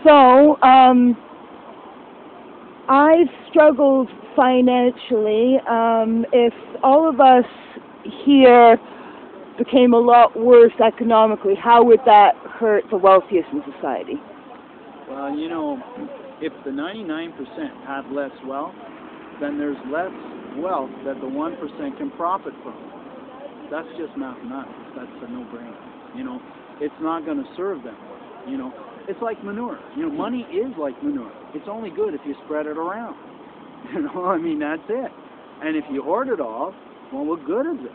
So, I've struggled financially. If all of us here became a lot worse economically, how would that hurt the wealthiest in society? Well, you know, if the 99% have less wealth, then there's less wealth that the 1% can profit from. That's just mathematics. That's a no-brainer. You know, it's not going to serve them. You know, it's like manure. You know, money is like manure. It's only good if you spread it around. You know, I mean, that's it. And if you hoard it all, well, what good is it?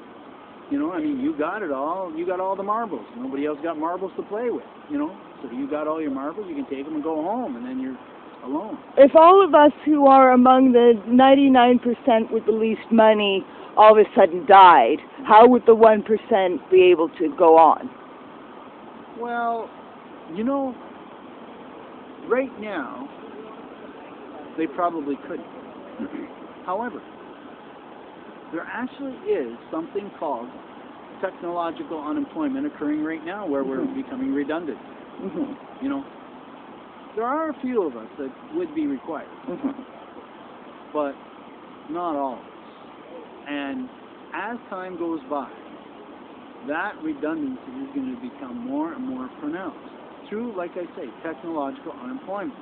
You know, I mean, you got it all. You got all the marbles. Nobody else got marbles to play with, you know. So you got all your marbles, you can take them and go home, and then you're alone. If all of us who are among the 99% with the least money all of a sudden died, how would the 1% be able to go on? Well, you know, right now, they probably couldn't. However, there actually is something called technological unemployment occurring right now where we're becoming redundant. You know, there are a few of us that would be required, but not all of us. And as time goes by, that redundancy is going to become more and more pronounced through, like I say, technological unemployment.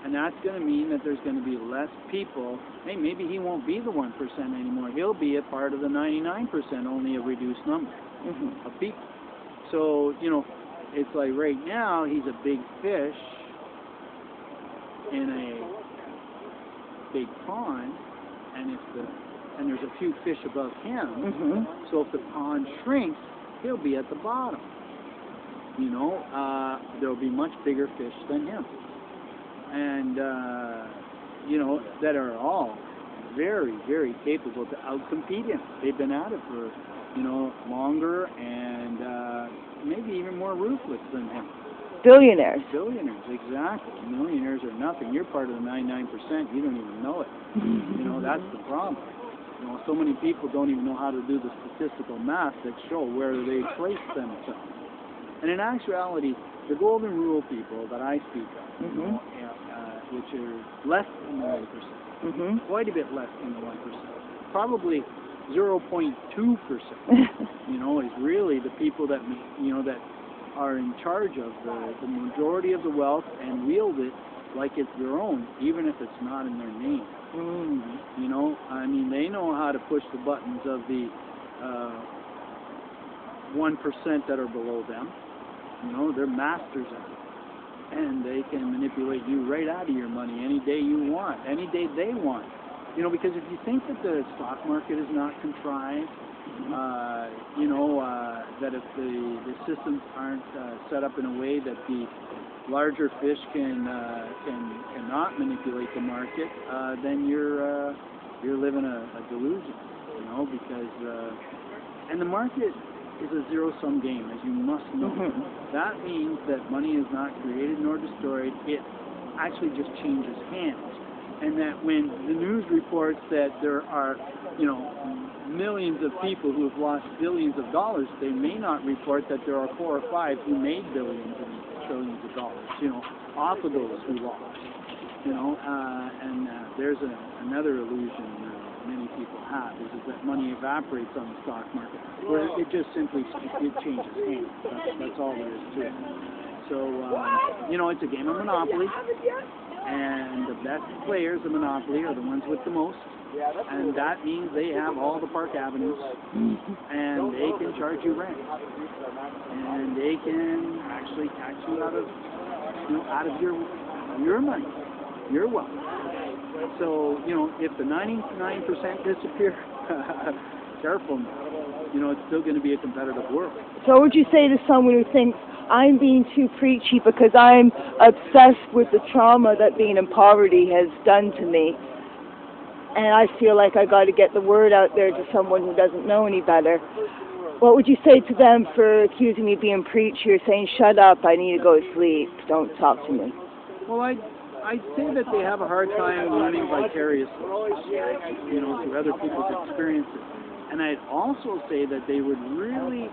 And that's going to mean that there's going to be less people. Hey, maybe he won't be the 1% anymore. He'll be a part of the 99%, only a reduced number of people. So, you know, it's like right now he's a big fish in a big pond, and there's a few fish above him. So if the pond shrinks, he'll be at the bottom. You know, there'll be much bigger fish than him. And, you know, that are all very, very capable to outcompete him. They've been at it for, you know, longer and maybe even more ruthless than him. Billionaires. Billionaires, exactly. Millionaires are nothing. You're part of the 99%. You don't even know it. You know, that's the problem. You know, so many people don't even know how to do the statistical math that show where they place themselves. And in actuality, the golden rule people that I speak of, you know, which are less than the 1%, quite a bit less than the 1%, probably 0.2%, you know, is really the people that, you know, that are in charge of the majority of the wealth and wield it like it's their own, even if it's not in their name. You know, I mean, they know how to push the buttons of the 1% that are below them. You know, they're masters of it. And they can manipulate you right out of your money any day you want, any day they want. You know, because if you think that the stock market is not contrived, you know, that if the systems aren't set up in a way that the larger fish cannot manipulate the market, then you're living a delusion, you know, because and the market is a zero-sum game, as you must know. That means that money is not created nor destroyed. It actually just changes hands. And that when the news reports that there are, you know, millions of people who have lost billions of dollars, they may not report that there are 4 or 5 who made billions and trillions of dollars, you know, off of those who lost. You know, and there's another illusion many people have, is that money evaporates on the stock market, where it just simply changes hands. That's all there is to it. So, you know, it's a game of Monopoly, and the best players of Monopoly are the ones with the most, and that means they have all the park avenues, and they can charge you rent, and they can actually tax you out of, you know, out of your money, your wealth. So, you know, if the 99% disappear, careful now. You know, it's still going to be a competitive world. So what would you say to someone who thinks, I'm being too preachy because I'm obsessed with the trauma that being in poverty has done to me, and I feel like I got to get the word out there to someone who doesn't know any better? What would you say to them for accusing me of being preachy or saying, shut up, I need to go to sleep, don't talk to me? Well, I'd say that they have a hard time living vicariously, you know, through other people's experiences. And I'd also say that they would really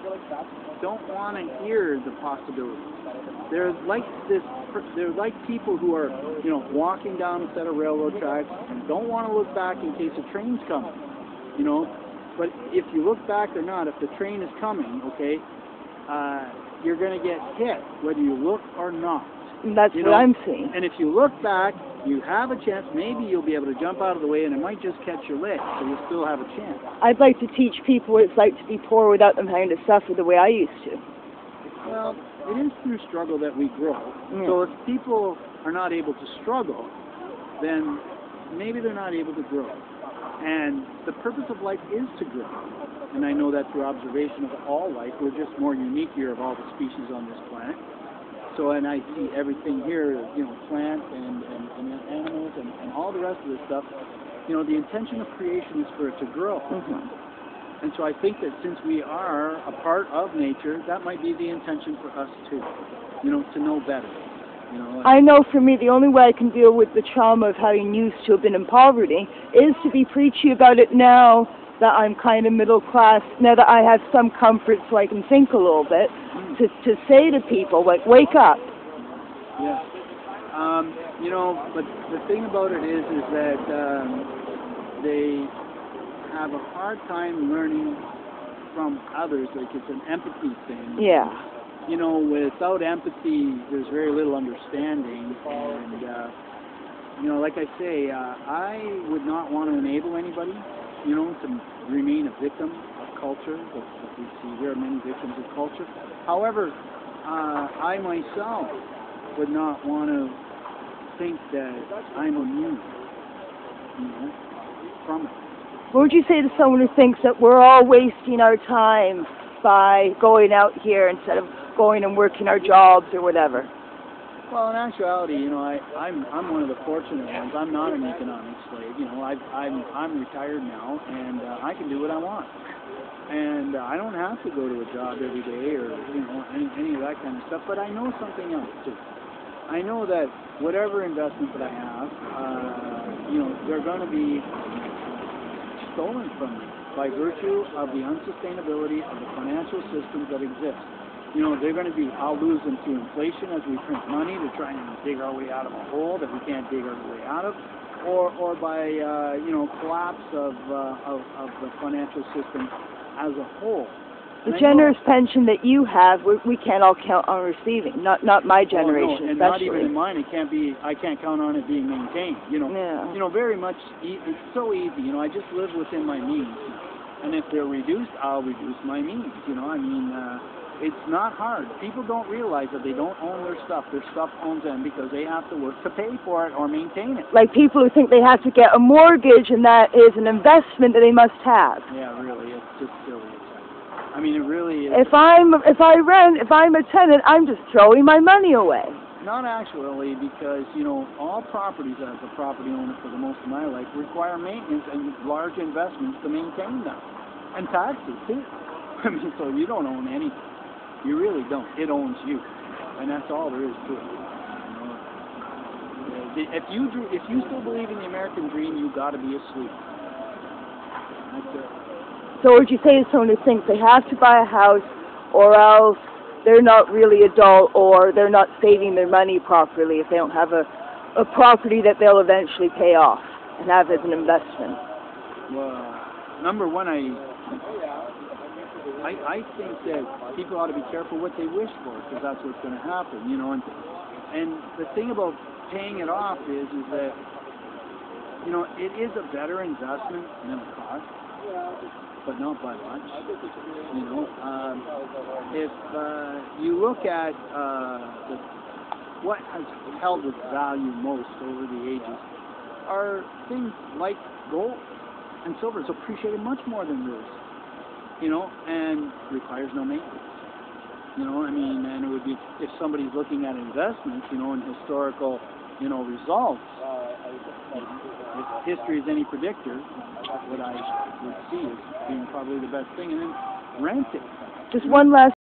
don't want to hear the possibility. They're like this. They're like people who are, you know, walking down a set of railroad tracks and don't want to look back in case a train's coming. You know, but if you look back or not, if the train is coming, okay, you're going to get hit whether you look or not. And that's you what know? I'm seeing. And if you look back, you have a chance. Maybe you'll be able to jump out of the way, and it might just catch your leg, so you'll still have a chance. I'd like to teach people what it's like to be poor without them having to suffer the way I used to. Well, it is through struggle that we grow. Yeah. So if people are not able to struggle, then maybe they're not able to grow. And the purpose of life is to grow. And I know that through observation of all life. We're just more unique here of all the species on this planet. So, and I see everything here, you know, plants and animals and all the rest of this stuff. You know, the intention of creation is for it to grow. Mm-hmm. And so I think that since we are a part of nature, that might be the intention for us too, you know, to know better. You know, I know for me the only way I can deal with the trauma of having used to have been in poverty is to be preachy about it now that I'm kind of middle class, now that I have some comfort so I can think a little bit, to say to people, like, wake up. Yeah. You know, but the thing about it is that they have a hard time learning from others. Like, it's an empathy thing. Yeah. You know, without empathy, there's very little understanding. And, you know, like I say, I would not want to enable anybody, you know, to remain a victim of culture. That we see there are many victims of culture. However, I myself would not want to think that I'm immune, you know, from it. What would you say to someone who thinks that we're all wasting our time by going out here instead of going and working our jobs or whatever? Well, in actuality, you know, I'm one of the fortunate ones. I'm not an economic slave. You know, I'm retired now, and I can do what I want. And I don't have to go to a job every day or, you know, any of that kind of stuff. But I know something else too. I know that whatever investment that I have, you know, they're going to be stolen from me by virtue of the unsustainability of the financial systems that exist. You know, they're going to be, I'll lose them through inflation as we print money to try and dig our way out of a hole that we can't dig our way out of, or by, you know, collapse of the financial system as a whole. The generous pension that you have, we can't all count on receiving. Not my generation, and especially. Not even in mine. I can't count on it being maintained. You know, yeah. You know, very much. It's so easy. You know, I just live within my means, and if they're reduced, I'll reduce my means. You know, I mean, it's not hard. People don't realize that they don't own their stuff. Their stuff owns them because they have to work to pay for it or maintain it. Like people who think they have to get a mortgage and that is an investment that they must have. Yeah, really, it's just silly. I mean, it really is. If I'm a tenant, I'm just throwing my money away. Not actually, because, you know, all properties as a property owner for the most of my life require maintenance and large investments to maintain them. And taxes, too. I mean, so you don't own anything. You really don't. It owns you. And that's all there is to it. You know? If you still believe in the American dream, you got to be asleep. That's it. So what would you say to someone who thinks they have to buy a house or else they're not really adult or they're not saving their money properly if they don't have a property that they'll eventually pay off and have as an investment? Well, number one, I think that people ought to be careful what they wish for, because that's what's going to happen, you know. And the thing about paying it off is that, you know, it is a better investment than a cost, but not by much. You know, if you look at what has held its value most over the ages, are things like gold and silver. It's appreciated much more than this, you know, and requires no maintenance. You know, I mean, and it would be, if somebody's looking at investments, you know, and historical, you know, results, if history is any predictor, what I would see is being probably the best thing, and then renting. Just one last